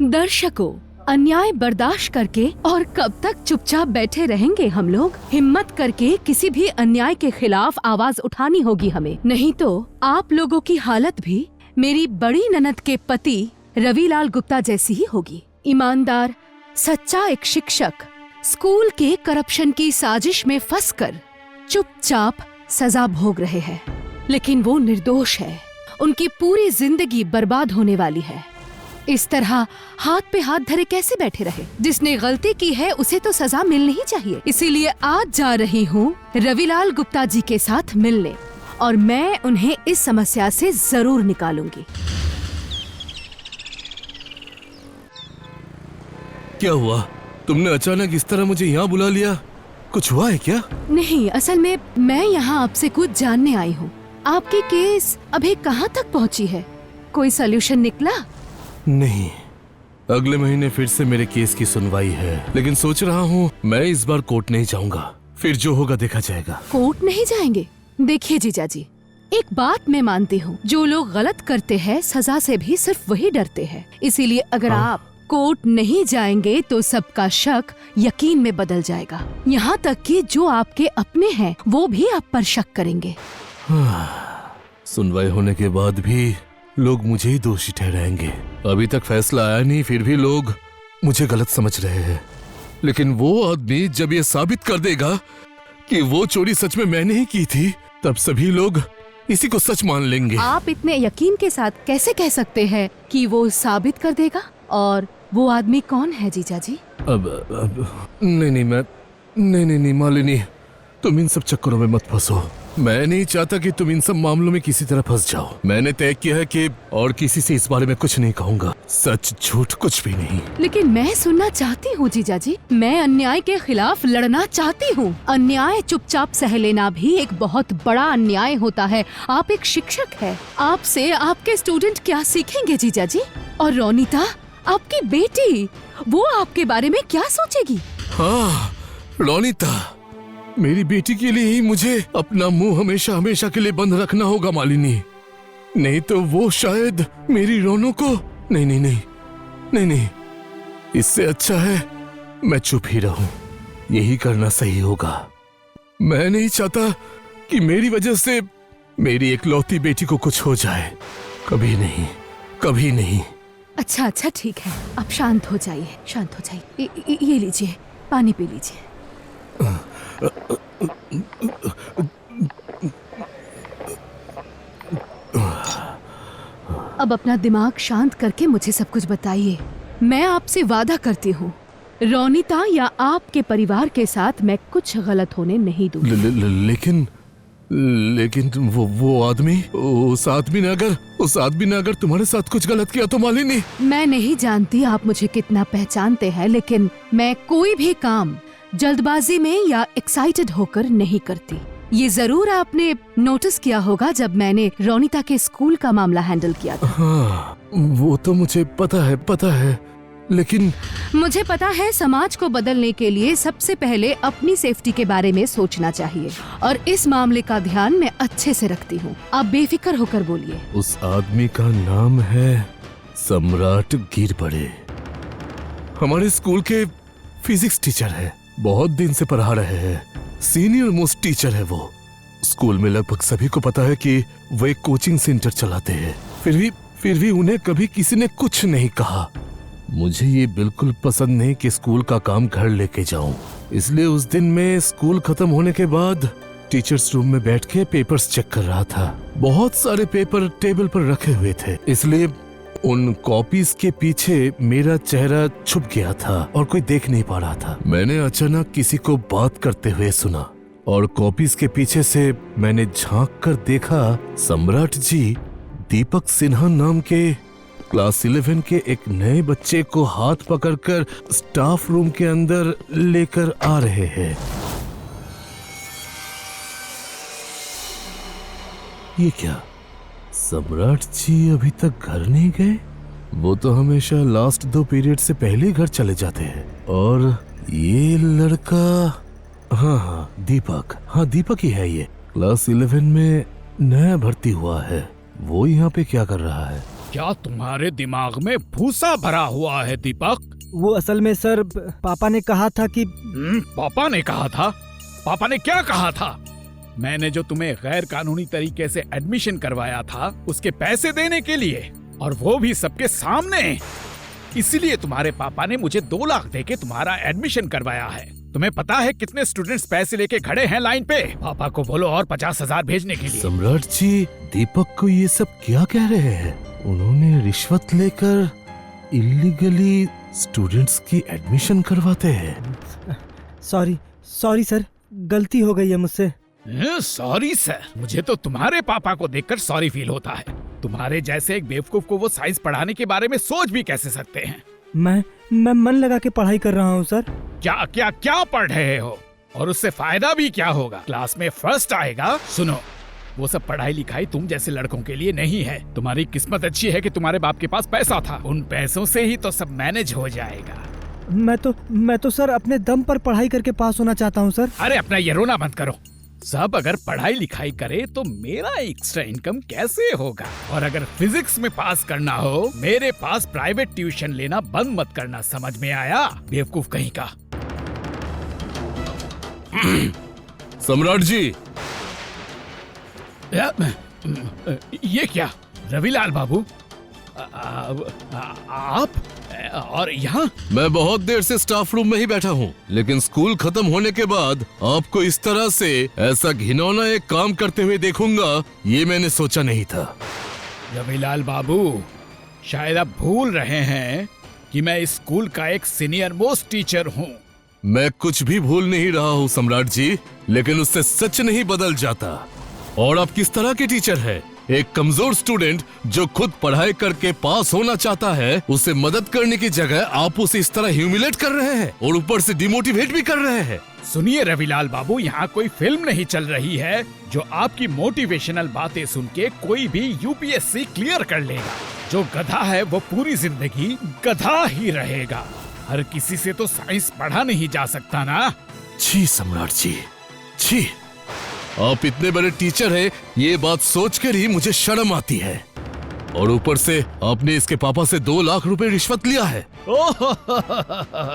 दर्शकों, अन्याय बर्दाश्त करके और कब तक चुपचाप बैठे रहेंगे हम लोग? हिम्मत करके किसी भी अन्याय के खिलाफ आवाज उठानी होगी हमें, नहीं तो आप लोगों की हालत भी मेरी बड़ी ननद के पति रविलाल गुप्ता जैसी ही होगी। ईमानदार, सच्चा एक शिक्षक स्कूल के करप्शन की साजिश में फंसकर चुपचाप सजा भोग रहे हैं, लेकिन वो निर्दोष है। उनकी पूरी जिंदगी बर्बाद होने वाली है। इस तरह हाथ पे हाथ धरे कैसे बैठे रहे? जिसने गलती की है उसे तो सजा मिलनी ही चाहिए। इसीलिए आज जा रही हूँ रविलाल गुप्ता जी के साथ मिलने, और मैं उन्हें इस समस्या से जरूर निकालूंगी। क्या हुआ? तुमने अचानक इस तरह मुझे यहाँ बुला लिया? कुछ हुआ है क्या? नहीं, असल में मैं यहाँ आपसे कुछ जानने आई हूँ। आपकी केस अभी कहाँ तक पहुँची है? कोई सॉल्यूशन निकला? नहीं, अगले महीने फिर से मेरे केस की सुनवाई है, लेकिन सोच रहा हूँ मैं इस बार कोर्ट नहीं जाऊंगा। फिर जो होगा देखा जाएगा। कोर्ट नहीं जाएंगे? देखिए जीजा जी, एक बात मैं मानती हूँ, जो लोग गलत करते हैं सजा से भी सिर्फ वही डरते हैं। इसीलिए अगर आप कोर्ट नहीं जाएंगे तो सबका शक यकीन में बदल जाएगा। यहाँ तक कि जो आपके अपने हैं वो भी आप पर शक करेंगे। सुनवाई होने के बाद भी लोग मुझे ही दोषी ठहराएंगे। अभी तक फैसला आया नहीं, फिर भी लोग मुझे गलत समझ रहे हैं। लेकिन वो आदमी जब ये साबित कर देगा कि वो चोरी सच में मैंने ही की थी, तब सभी लोग इसी को सच मान लेंगे। आप इतने यकीन के साथ कैसे कह सकते हैं कि वो साबित कर देगा? और वो आदमी कौन है जीजा जी? अब नहीं मालिनी, तुम इन सब चक्करों में मत फंसो। मैं नहीं चाहता कि तुम इन सब मामलों में किसी तरह फंस जाओ। मैंने तय किया है कि और किसी से इस बारे में कुछ नहीं कहूँगा। सच झूठ कुछ भी नहीं। लेकिन मैं सुनना चाहती हूँ जीजा जी, मैं अन्याय के खिलाफ लड़ना चाहती हूँ। अन्याय चुपचाप सह लेना भी एक बहुत बड़ा अन्याय होता है। आप एक शिक्षक है, आपसे आपके स्टूडेंट क्या सीखेंगे जीजा जी? और रोनिता, आपकी बेटी, वो आपके बारे में क्या सोचेगी? हाँ, रोनिता, मेरी बेटी के लिए ही मुझे अपना मुंह हमेशा हमेशा के लिए बंद रखना होगा मालिनी, नहीं तो वो शायद मेरी रोनो को नहीं, इससे अच्छा है मैं चुप ही रहूं। यही करना सही होगा। मैं नहीं चाहता कि मेरी वजह से मेरी इकलौती बेटी को कुछ हो जाए। कभी नहीं। अच्छा ठीक है, आप शांत हो जाइए। ये लीजिए, पानी पी लीजिए। अब अपना दिमाग शांत करके मुझे सब कुछ बताइए। मैं आपसे वादा करती हूँ, रोनिता या आपके परिवार के साथ मैं कुछ गलत होने नहीं दूंगी। लेकिन उस आदमी ने अगर तुम्हारे साथ कुछ गलत किया तो मालिनी? मैं नहीं जानती आप मुझे कितना पहचानते हैं, लेकिन मैं कोई भी काम जल्दबाजी में या एक्साइटेड होकर नहीं करती। ये जरूर आपने नोटिस किया होगा जब मैंने रोनिता के स्कूल का मामला हैंडल किया था। हाँ, वो तो मुझे पता है, लेकिन मुझे पता है समाज को बदलने के लिए सबसे पहले अपनी सेफ्टी के बारे में सोचना चाहिए, और इस मामले का ध्यान मैं अच्छे से रखती हूँ। आप बेफिक्र होकर बोलिए। उस आदमी का नाम है सम्राट गिरबड़े। हमारे स्कूल के फिजिक्स टीचर है, बहुत दिन से पढ़ा रहे हैं। सीनियर मोस्ट टीचर है वो। स्कूल में लगभग सभी को पता है कि वो एक कोचिंग सेंटर चलाते हैं। फिर भी उन्हें कभी किसी ने कुछ नहीं कहा। मुझे ये बिल्कुल पसंद नहीं कि स्कूल का काम घर लेके जाऊं। इसलिए उस दिन मैं स्कूल खत्म होने के बाद टीचर्स रूम में बैठ के पेपर्स चेक कर रहा था। बहुत सारे पेपर टेबल पर रखे हुए थे, इसलिए उन कॉपीज के पीछे मेरा चेहरा छुप गया था और कोई देख नहीं पा रहा था। मैंने अचानक किसी को बात करते हुए सुना, और कॉपीज के पीछे से मैंने झांक कर देखा सम्राट जी दीपक सिन्हा नाम के क्लास 11 के एक नए बच्चे को हाथ पकड़कर स्टाफ रूम के अंदर लेकर आ रहे हैं। ये क्या, सम्राट जी अभी तक घर नहीं गए? वो तो हमेशा लास्ट 2 पीरियड से पहले घर चले जाते हैं। और ये लड़का, हाँ दीपक ही है। ये क्लास 11 में नया भर्ती हुआ है। वो यहाँ पे क्या कर रहा है? क्या तुम्हारे दिमाग में भूसा भरा हुआ है दीपक? वो असल में सर पापा ने कहा था कि पापा ने कहा था? पापा ने क्या कहा था? मैंने जो तुम्हें गैर कानूनी तरीके से एडमिशन करवाया था उसके पैसे देने के लिए, और वो भी सबके सामने। इसीलिए तुम्हारे पापा ने मुझे 2 लाख देके तुम्हारा एडमिशन करवाया है। तुम्हें पता है कितने स्टूडेंट्स पैसे लेके खड़े हैं लाइन पे? पापा को बोलो और 50,000 भेजने के लिए। सम्राट जी, दीपक को ये सब क्या कह रहे हैं? उन्होंने रिश्वत लेकर इलीगली स्टूडेंट्स की एडमिशन करवाते हैं। सॉरी सर, गलती हो गई है मुझसे। Sorry sir? मुझे तो तुम्हारे पापा को देखकर सॉरी फील होता है। तुम्हारे जैसे एक बेवकूफ को वो साइंस पढ़ाने के बारे में सोच भी कैसे सकते हैं? मैं मन लगा के पढ़ाई कर रहा हूँ सर। क्या क्या क्या पढ़ रहे हो? और उससे फायदा भी क्या होगा? क्लास में फर्स्ट आएगा। सुनो, वो सब पढ़ाई लिखाई तुम जैसे लड़कों के लिए नहीं है। तुम्हारी किस्मत अच्छी है कि तुम्हारे बाप के पास पैसा था। उन पैसों से ही तो सब मैनेज हो जाएगा। मैं तो सर अपने दम पर पढ़ाई करके पास होना चाहता हूँ सर। अरे अपना ये रोना बंद करो। सब अगर पढ़ाई लिखाई करे तो मेरा एक्स्ट्रा इनकम कैसे होगा? और अगर फिजिक्स में पास करना हो, मेरे पास प्राइवेट ट्यूशन लेना बंद मत करना। समझ में आया? बेवकूफ कहीं का। सम्राट जी, ये क्या रविलाल बाबू, आप और यहाँ? मैं बहुत देर से स्टाफ रूम में ही बैठा हूँ, लेकिन स्कूल खत्म होने के बाद आपको इस तरह से ऐसा घिनौना एक काम करते हुए देखूंगा, ये मैंने सोचा नहीं था। रविलाल बाबू, शायद आप भूल रहे हैं कि मैं इस स्कूल का एक सीनियर मोस्ट टीचर हूँ। मैं कुछ भी भूल नहीं रहा हूँ सम्राट जी, लेकिन उससे सच नहीं बदल जाता। और आप किस तरह के टीचर हैं? एक कमजोर स्टूडेंट जो खुद पढ़ाई करके पास होना चाहता है, उसे मदद करने की जगह आप उसे इस तरह ह्यूमिलेट कर रहे हैं और ऊपर से डिमोटिवेट भी कर रहे हैं। सुनिए रविलाल बाबू, यहाँ कोई फिल्म नहीं चल रही है जो आपकी मोटिवेशनल बातें सुन के कोई भी यूपीएससी क्लियर कर लेगा। जो गधा है वो पूरी जिंदगी गधा ही रहेगा। हर किसी से तो साइंस पढ़ा नहीं जा सकता ना। छी सम्राट जी, छी। आप इतने बड़े टीचर हैं, ये बात सोचकर ही मुझे शर्म आती है। और ऊपर से आपने इसके पापा से 2 लाख रुपए रिश्वत लिया है। ओह,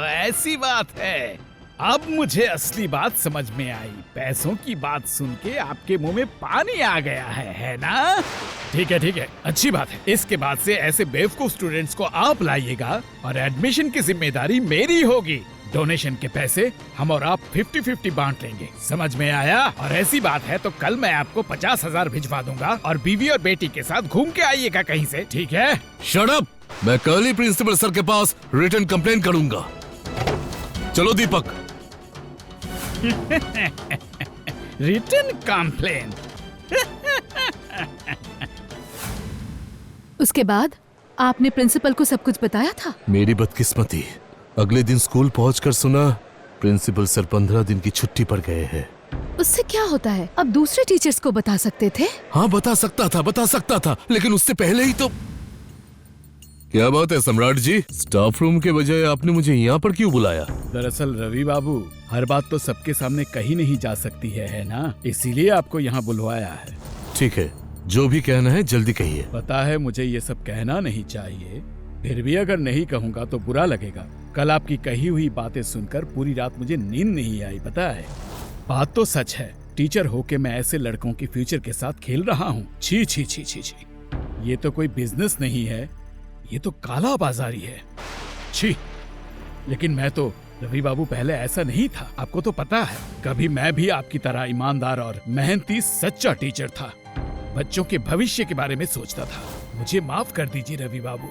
ऐसी बात है। अब मुझे असली बात समझ में आई। पैसों की बात सुन के आपके मुंह में पानी आ गया है ना? ठीक है, अच्छी बात है। इसके बाद से ऐसे बेवकूफ स्टूडेंट्स को आप लाइएगा और एडमिशन की जिम्मेदारी मेरी होगी। डोनेशन के पैसे हम और आप 50-50 बांट लेंगे। समझ में आया? और ऐसी बात है तो कल मैं आपको 50,000 भिजवा दूंगा और बीवी और बेटी के साथ घूम के आइएगा कहीं से, ठीक है? Shut up! मैं कल ही प्रिंसिपल सर के पास रिटन कंप्लेन करूंगा। चलो दीपक। Written complain? उसके बाद आपने प्रिंसिपल को सब कुछ बताया था? मेरी बदकिस्मती, अगले दिन स्कूल पहुंचकर सुना प्रिंसिपल सर 15 दिन की छुट्टी पर गए हैं। उससे क्या होता है? अब दूसरे टीचर्स को बता सकते थे। हाँ बता सकता था, लेकिन उससे पहले ही तो। क्या बात है सम्राट जी, स्टाफ रूम के बजाय आपने मुझे यहाँ पर क्यों बुलाया? दरअसल रवि बाबू, हर बात तो सबके सामने कही नहीं जा सकती है ना? इसीलिए आपको यहाँ बुलवाया है। ठीक है, जो भी कहना है जल्दी कहिए। पता है मुझे ये सब कहना नहीं चाहिए, फिर भी अगर नहीं कहूँगा तो बुरा लगेगा। कल आपकी कही हुई बातें सुनकर पूरी रात मुझे नींद नहीं आई, पता है? बात तो सच है, टीचर होके मैं ऐसे लड़कों के फ्यूचर के साथ खेल रहा हूँ। छी छी छी छी छी, ये तो कोई बिजनेस नहीं है, ये तो काला बाजारी है। छी। लेकिन मैं तो रवि बाबू पहले ऐसा नहीं था, आपको तो पता है। कभी मैं भी आपकी तरह ईमानदार और मेहनती सच्चा टीचर था। बच्चों के भविष्य के बारे में सोचता था। मुझे माफ कर दीजिए रवि बाबू,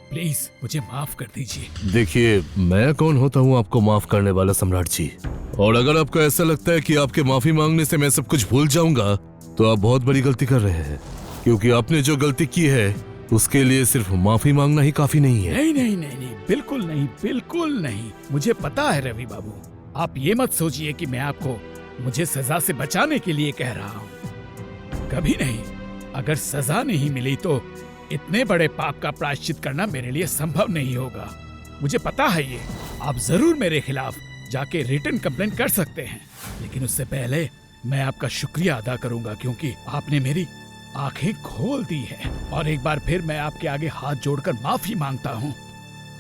प्लीज मुझे माफ कर दीजिए। देखिए, मैं कौन होता हूँ आपको माफ करने वाला सम्राट जी? और अगर आपको ऐसा लगता है कि आपके माफी मांगने से मैं सब कुछ भूल जाऊंगा, तो आप बहुत बड़ी गलती कर रहे हैं। क्योंकि आपने जो गलती की है उसके लिए सिर्फ माफी मांगना ही काफी नहीं है। नहीं, बिल्कुल नहीं। मुझे पता है रवि बाबू, आप ये मत सोचिए कि मैं आपको मुझे सजा से बचाने के लिए कह रहा हूँ। कभी नहीं। अगर सजा नहीं मिली तो इतने बड़े पाप का प्रायश्चित करना मेरे लिए संभव नहीं होगा। मुझे पता है ये। आप जरूर मेरे खिलाफ जाके रिटन कंप्लेन कर सकते हैं, लेकिन उससे पहले मैं आपका शुक्रिया अदा करूंगा, क्योंकि आपने मेरी आंखें खोल दी हैं और एक बार फिर मैं आपके आगे हाथ जोड़कर माफी मांगता हूँ।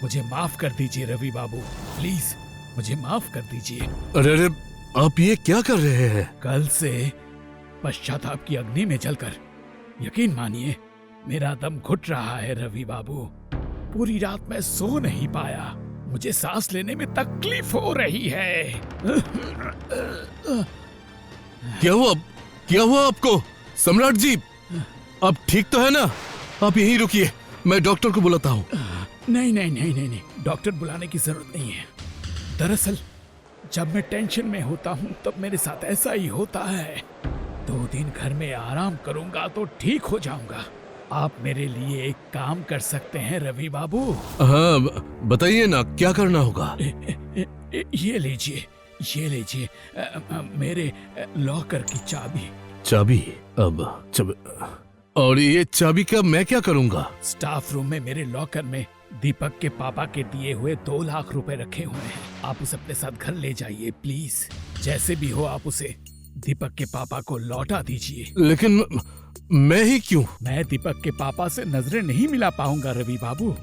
मुझे माफ कर दीजिए रवि बाबू, प्लीज मुझे माफ कर दीजिए। अरे अरे, आप ये क्या कर रहे हैं? कल से पश्चाताप की अग्नि में जलकर यकीन मानिए मेरा दम घुट रहा है रवि बाबू। पूरी रात मैं सो नहीं पाया, मुझे सांस लेने में तकलीफ हो रही है। क्या हुआ आपको? सम्राट जी, आप ठीक तो है ना? आप यहीं रुकिए, मैं डॉक्टर को बुलाता हूँ। नहीं, डॉक्टर बुलाने की जरूरत नहीं है। दरअसल जब मैं टेंशन में होता हूँ तब मेरे साथ ऐसा ही होता है। 2 दिन घर में आराम करूंगा तो ठीक हो जाऊंगा। आप मेरे लिए एक काम कर सकते हैं रवि बाबू? हाँ, बताइए ना, क्या करना होगा? ये लीजिए मेरे लॉकर की चाबी। चाबी? और ये चाबी का मैं क्या करूंगा? स्टाफ रूम में मेरे लॉकर में दीपक के पापा के दिए हुए 2 लाख रुपए रखे हुए हैं। आप उसे अपने साथ घर ले जाइए प्लीज। जैसे भी हो आप उसे दीपक के पापा को लौटा दीजिए। लेकिन मैं ही क्यों? मैं दीपक के पापा से नजरें नहीं मिला पाऊंगा रवि बाबू।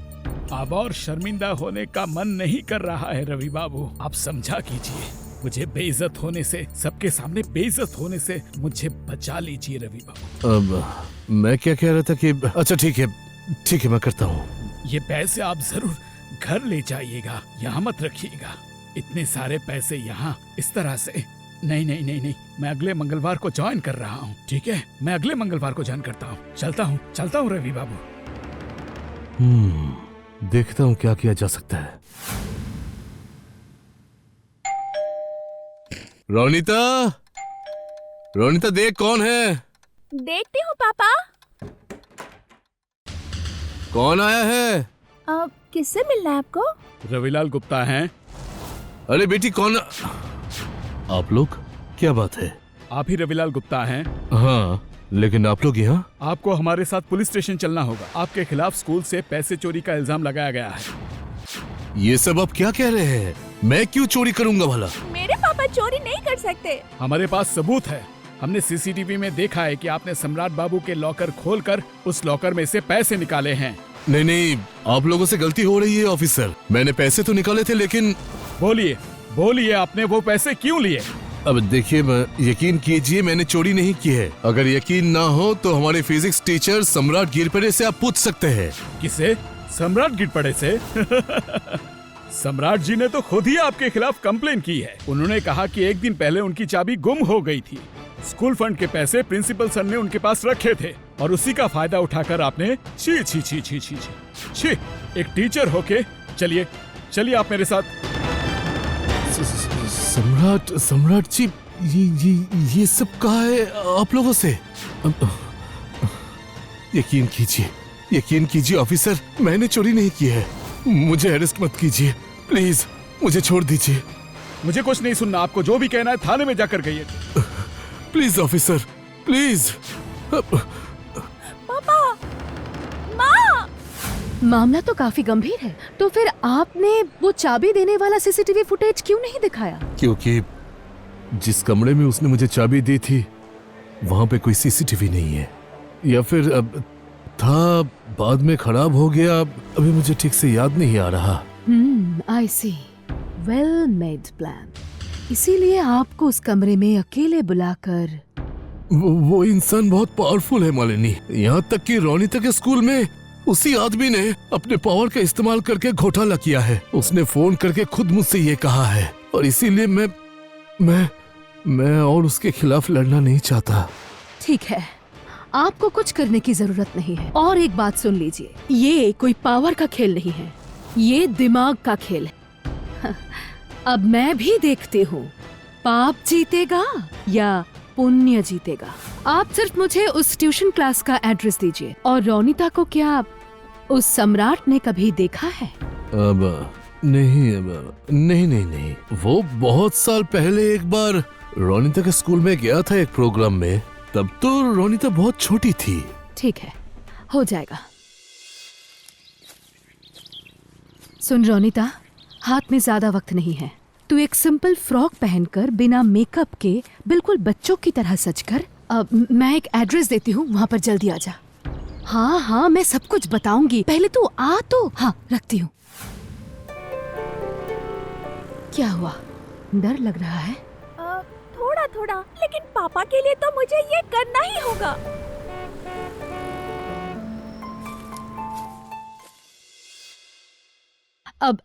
अब और शर्मिंदा होने का मन नहीं कर रहा है रवि बाबू, आप समझा कीजिए। मुझे बेइज्जत होने से, सबके सामने बेइज्जत होने से मुझे बचा लीजिए रवि बाबू। अब मैं क्या कह रहा था कि अच्छा ठीक है मैं करता हूँ। ये पैसे आप जरूर घर ले जाइएगा, यहाँ मत रखिएगा। इतने सारे पैसे यहाँ इस तरह से नहीं, मैं अगले मंगलवार को ज्वाइन कर रहा हूँ, ठीक है? मैं अगले मंगलवार को ज्वाइन करता हूँ। चलता हूँ रवि बाबू। देखता हूँ क्या किया जा सकता है। रोनिता देख कौन है। देखती हूँ पापा। कौन आया है? किससे मिलना है आपको? रविलाल गुप्ता हैं। अरे बेटी कौन? आप लोग? क्या बात है? आप ही रविलाल गुप्ता हैं? हाँ, लेकिन आप लोग यहाँ? आपको हमारे साथ पुलिस स्टेशन चलना होगा। आपके खिलाफ स्कूल से पैसे चोरी का इल्जाम लगाया गया है। ये सब आप क्या कह रहे हैं? मैं क्यों चोरी करूंगा भला? मेरे पापा चोरी नहीं कर सकते। हमारे पास सबूत है। हमने सीसीटीवी में देखा है कि आपने सम्राट बाबू के लॉकर खोलकर उस लॉकर में से पैसे निकाले हैं। नहीं, आप लोगों से गलती हो रही है ऑफिसर। मैंने पैसे तो निकाले थे, लेकिन बोलिए आपने वो पैसे क्यों लिए? अब देखिए, यकीन कीजिए मैंने चोरी नहीं की है। अगर यकीन ना हो तो हमारे फिजिक्स टीचर सम्राट गिरपड़े से आप पूछ सकते हैं। किसे? सम्राट गिरपड़े से? सम्राट जी ने तो खुद ही आपके खिलाफ कंप्लेन की है। उन्होंने कहा कि 1 दिन पहले उनकी चाबी गुम हो गई थी। स्कूल फंड के पैसे प्रिंसिपल सर ने उनके पास रखे थे और उसी का फायदा उठाकर आपने छी, एक टीचर होके। चलिए आप मेरे साथ। सम्राट जी, ये सब कहा है आप लोगों से? यकीन कीजिए ऑफिसर, मैंने चोरी नहीं की है। मुझे अरेस्ट मत कीजिए प्लीज, मुझे छोड़ दीजिए। मुझे कुछ नहीं सुनना, आपको जो भी कहना है थाने में जाकर कहिए। Please officer, please. पापा, माँ। मामला तो काफी गंभीर है, तो फिर आपने वो चाबी देने वाला सीसीटीवी फुटेज क्यों नहीं दिखाया? क्योंकि जिस कमरे में उसने मुझे चाबी दी थी वहां पे कोई सीसीटीवी नहीं है, या फिर अब था, बाद में खराब हो गया। अभी मुझे ठीक से याद नहीं आ रहा। आई सी, वेल मेड प्लान। इसीलिए आपको उस कमरे में अकेले बुलाकर। वो इंसान बहुत पावरफुल है मालिनी। यहाँ तक कि रोनिता के स्कूल में उसी आदमी ने अपने पावर का इस्तेमाल करके घोटाला किया है। उसने फोन करके खुद मुझसे ये कहा है, और इसीलिए मैं और उसके खिलाफ लड़ना नहीं चाहता। ठीक है, आपको कुछ करने की जरूरत नहीं है। और एक बात सुन लीजिए, ये कोई पावर का खेल नहीं है, ये दिमाग का खेल है। अब मैं भी देखती हूँ पाप जीतेगा या पुण्य जीतेगा। आप सिर्फ मुझे उस ट्यूशन क्लास का एड्रेस दीजिए। और रोनिता को क्या उस सम्राट ने कभी देखा है? अब नहीं। वो बहुत साल पहले एक बार रोनिता के स्कूल में गया था एक प्रोग्राम में, तब तो रोनिता बहुत छोटी थी। ठीक है, हो जाएगा। सुन रोनिता, हाथ में ज्यादा वक्त नहीं है। तू एक सिंपल फ्रॉक पहनकर बिना मेकअप के बिल्कुल बच्चों की तरह सजकर मैं एक एड्रेस देती हूँ, वहाँ पर जल्दी आ जा। हाँ हाँ, मैं सब कुछ बताऊंगी, पहले तू आ तो। हाँ, रखती हूँ। क्या हुआ, डर लग रहा है? थोड़ा थोड़ा, लेकिन पापा के लिए तो मुझे ये करना ही होगा। अब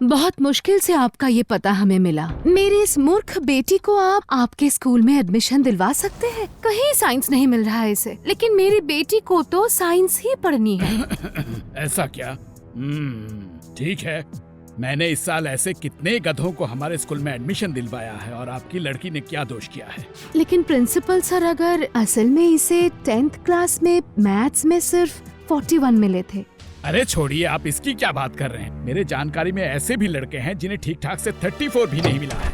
बहुत मुश्किल से आपका ये पता हमें मिला। मेरी इस मूर्ख बेटी को आप आपके स्कूल में एडमिशन दिलवा सकते हैं। कहीं साइंस नहीं मिल रहा है इसे, लेकिन मेरी बेटी को तो साइंस ही पढ़नी है। ऐसा क्या? ठीक है, मैंने इस साल ऐसे कितने गधों को हमारे स्कूल में एडमिशन दिलवाया है, और आपकी लड़की ने क्या दोष किया है? लेकिन प्रिंसिपल सर, अगर असल में इसे 10th क्लास में मैथ्स में सिर्फ 41 मिले थे। अरे छोड़िए, आप इसकी क्या बात कर रहे हैं? मेरे जानकारी में ऐसे भी लड़के हैं जिन्हें ठीक ठाक से 34 भी नहीं मिला है।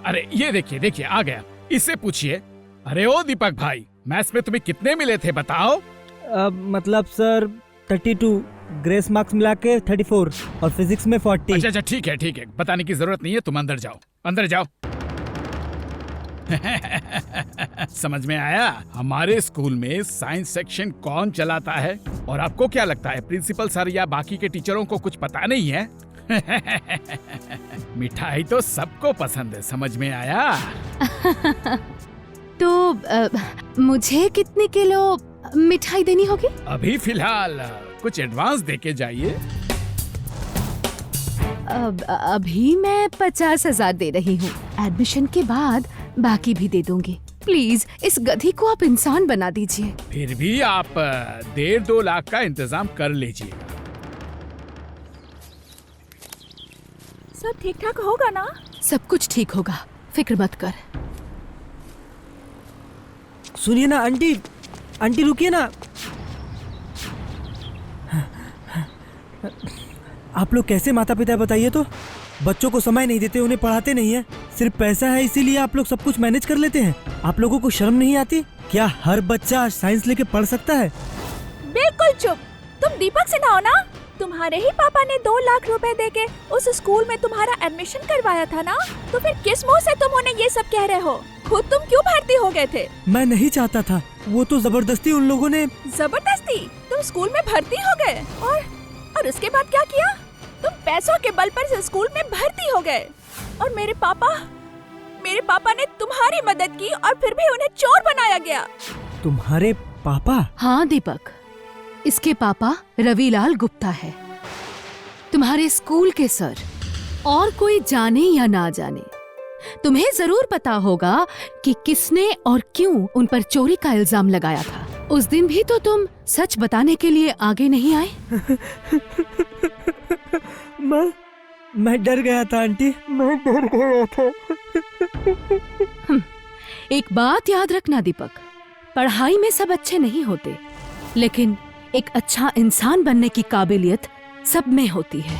अरे ये देखिए आ गया, इससे पूछिए। अरे ओ दीपक भाई, मैथ्स में तुम्हें कितने मिले थे बताओ? मतलब सर 32, ग्रेस मार्क्स मिला के 34 और फिजिक्स में 40। अच्छा ठीक है, बताने की जरूरत नहीं है, तुम अंदर जाओ। समझ में आया? हमारे स्कूल में साइंस सेक्शन कौन चलाता है? और आपको क्या लगता है, प्रिंसिपल सर या बाकी के टीचरों को कुछ पता नहीं है? मिठाई तो सबको पसंद है, समझ में आया? तो मुझे कितने किलो मिठाई देनी होगी? अभी फिलहाल कुछ एडवांस देके जाइए। अभी मैं 50,000 दे रही हूँ, एडमिशन के बाद बाकी भी दे दूंगी। प्लीज इस गधी को आप इंसान बना दीजिए। फिर भी आप 1.5-2 लाख का इंतजाम कर लीजिए। सब ठीक ठाक होगा ना? सब कुछ ठीक होगा, फिक्र मत कर। सुनिए ना आंटी रुकिए ना। आप लोग कैसे माता पिता बताइए तो? बच्चों को समय नहीं देते, उन्हें पढ़ाते नहीं है, सिर्फ पैसा है इसीलिए आप लोग सब कुछ मैनेज कर लेते हैं। आप लोगों को शर्म नहीं आती? क्या हर बच्चा साइंस लेके पढ़ सकता है? बिल्कुल चुप। तुम दीपक से ना हो ना? तुम्हारे ही पापा ने 2 लाख रुपए देके उस स्कूल में तुम्हारा एडमिशन करवाया था ना? तो फिर किस मुंह से तुम उन्हें ये सब कह रहे हो? खुद तुम क्यों भर्ती हो गए थे? मैं नहीं चाहता था, वो तो जबरदस्ती उन लोगों ने। जबरदस्ती? तुम स्कूल में भर्ती हो गए और उसके बाद क्या किया? तुम पैसों के बल पर स्कूल में भर्ती हो गए, और मेरे पापा ने तुम्हारी मदद की और फिर भी उन्हें चोर बनाया गया। तुम्हारे पापा? हाँ दीपक, इसके पापा रविलाल गुप्ता है, तुम्हारे स्कूल के सर। और कोई जाने या ना जाने, तुम्हें जरूर पता होगा कि किसने और क्यों उन पर चोरी का इल्जाम लगाया था। उस दिन भी तो तुम सच बताने के लिए आगे नहीं आए। मैं डर गया था आंटी, मैं डर गया था। एक बात याद रखना दीपक, पढ़ाई में सब अच्छे नहीं होते, लेकिन एक अच्छा इंसान बनने की काबिलियत सब में होती है।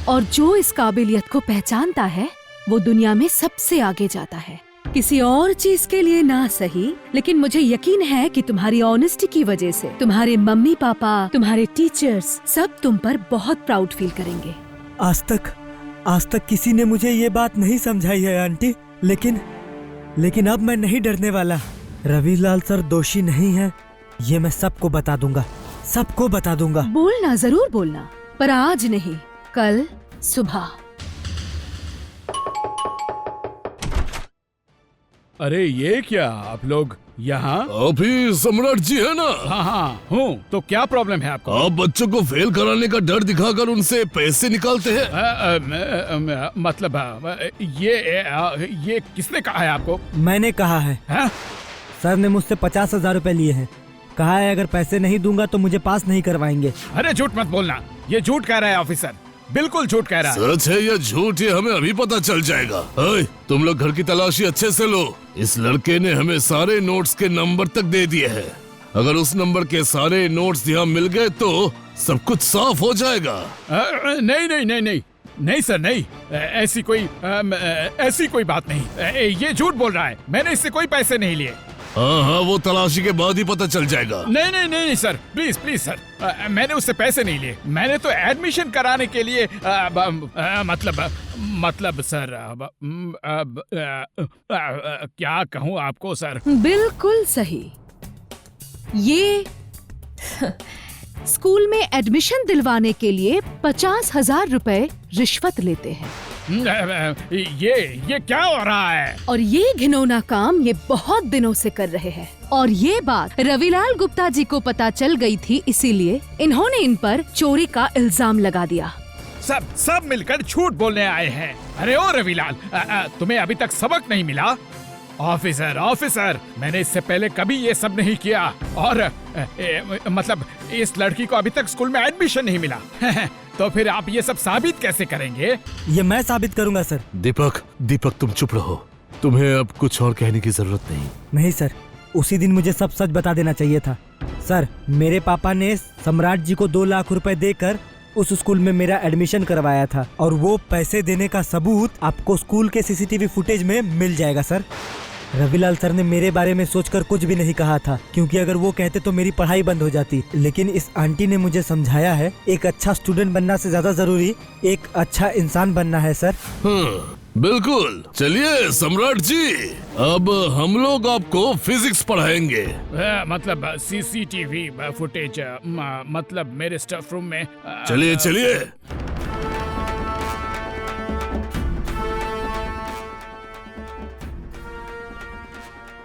और जो इस काबिलियत को पहचानता है वो दुनिया में सबसे आगे जाता है। किसी और चीज के लिए ना सही, लेकिन मुझे यकीन है कि तुम्हारी ऑनेस्टी की वजह से तुम्हारे मम्मी पापा, तुम्हारे टीचर्स सब तुम पर बहुत प्राउड फील करेंगे। आज तक किसी ने मुझे ये बात नहीं समझाई है आंटी, लेकिन अब मैं नहीं डरने वाला। रविलाल सर दोषी नहीं है, ये मैं सबको बता दूंगा। बोलना, जरूर बोलना, पर आज नहीं, कल सुबह। अरे ये क्या, आप लोग यहाँ? अभी सम्राट जी है ना? हाँ हूँ। तो क्या प्रॉब्लम है आपको? आप बच्चों को फेल कराने का डर दिखाकर उनसे पैसे निकालते हैं। मतलब ये किसने कहा है आपको? मैंने कहा है। सर ने मुझसे 50,000 रुपए लिए हैं, कहा है अगर पैसे नहीं दूंगा तो मुझे पास नहीं करवाएंगे। अरे झूठ मत बोलना, ये झूठ कह रहा है ऑफिसर, बिल्कुल झूठ कह रहा है। सच है या झूठ ये हमें अभी पता चल जाएगा। ओए, तुम लोग घर की तलाशी अच्छे से लो। इस लड़के ने हमें सारे नोट्स के नंबर तक दे दिए हैं। अगर उस नंबर के सारे नोट्स यहाँ मिल गए तो सब कुछ साफ हो जाएगा। नहीं सर, नहीं, ऐसी कोई बात नहीं। ये झूठ बोल रहा है, मैंने इससे कोई पैसे नहीं लिए। हाँ हाँ, वो तलाशी के बाद ही पता चल जाएगा। नहीं नहीं नहीं सर, प्लीज प्लीज सर, मैंने उससे पैसे नहीं लिए। मैंने तो एडमिशन कराने के लिए मतलब सर क्या कहूँ आपको सर। बिल्कुल सही। ये स्कूल में एडमिशन दिलवाने के लिए 50,000 रुपए रिश्वत लेते हैं। ये क्या हो रहा है? और ये घिनौना काम ये बहुत दिनों से कर रहे हैं। और ये बात रविलाल गुप्ता जी को पता चल गई थी, इसीलिए इन्होंने इन पर चोरी का इल्जाम लगा दिया। सब मिलकर झूठ बोलने आए हैं। अरे ओ रविलाल, तुम्हें अभी तक सबक नहीं मिला? ऑफिसर, मैंने इससे पहले कभी ये सब नहीं किया। और मतलब इस लड़की को अभी तक स्कूल में एडमिशन नहीं मिला। तो फिर आप ये सब साबित कैसे करेंगे? ये मैं साबित करूंगा सर। दीपक तुम चुप रहो, तुम्हें अब कुछ और कहने की जरूरत नहीं। नहीं सर, उसी दिन मुझे सब सच बता देना चाहिए था। सर, मेरे पापा ने सम्राट जी को 2 लाख रुपए देकर उस स्कूल में मेरा एडमिशन करवाया था, और वो पैसे देने का सबूत आपको स्कूल के सीसीटीवी फुटेज में मिल जाएगा सर। रविलाल सर ने मेरे बारे में सोचकर कुछ भी नहीं कहा था, क्योंकि अगर वो कहते तो मेरी पढ़ाई बंद हो जाती। लेकिन इस आंटी ने मुझे समझाया है, एक अच्छा स्टूडेंट बनना से ज्यादा जरूरी एक अच्छा इंसान बनना है सर। बिल्कुल। चलिए सम्राट जी, अब हम लोग आपको फिजिक्स पढ़ाएंगे। मतलब सीसीटीवी फुटेज, मतलब मेरे स्टाफ रूम में। चलिए।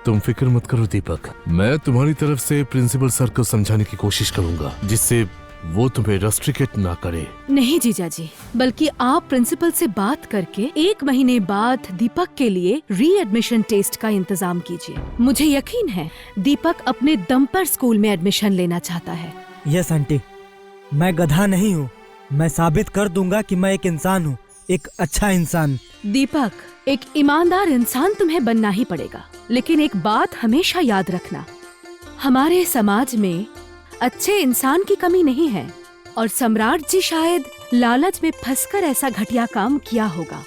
तुम फिक्र मत करो दीपक, मैं तुम्हारी तरफ से प्रिंसिपल सर को समझाने की कोशिश करूंगा, जिससे वो तुम्हें रेस्ट्रिकेट ना करे। नहीं जीजा जी, बल्कि आप प्रिंसिपल से बात करके 1 महीने बाद दीपक के लिए रीएडमिशन टेस्ट का इंतजाम कीजिए। मुझे यकीन है दीपक अपने दम पर स्कूल में एडमिशन लेना चाहता है। यस आंटी, मैं गधा नहीं हूँ। मैं साबित कर दूंगा कि मैं एक इंसान हूँ, एक अच्छा इंसान। दीपक, एक ईमानदार इंसान तुम्हें बनना ही पड़ेगा। लेकिन एक बात हमेशा याद रखना, हमारे समाज में अच्छे इंसान की कमी नहीं है, और सम्राट जी शायद लालच में फंसकर ऐसा घटिया काम किया होगा।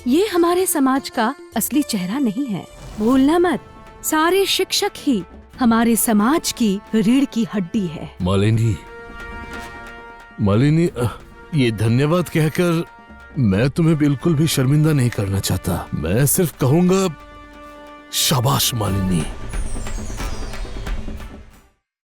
ये हमारे समाज का असली चेहरा नहीं है, भूलना मत। सारे शिक्षक ही हमारे समाज की रीढ़ की हड्डी है। मालिनी, ये धन्यवाद कहकर मैं तुम्हें बिल्कुल भी शर्मिंदा नहीं करना चाहता। मैं सिर्फ कहूंगा शाबाश मालिनी।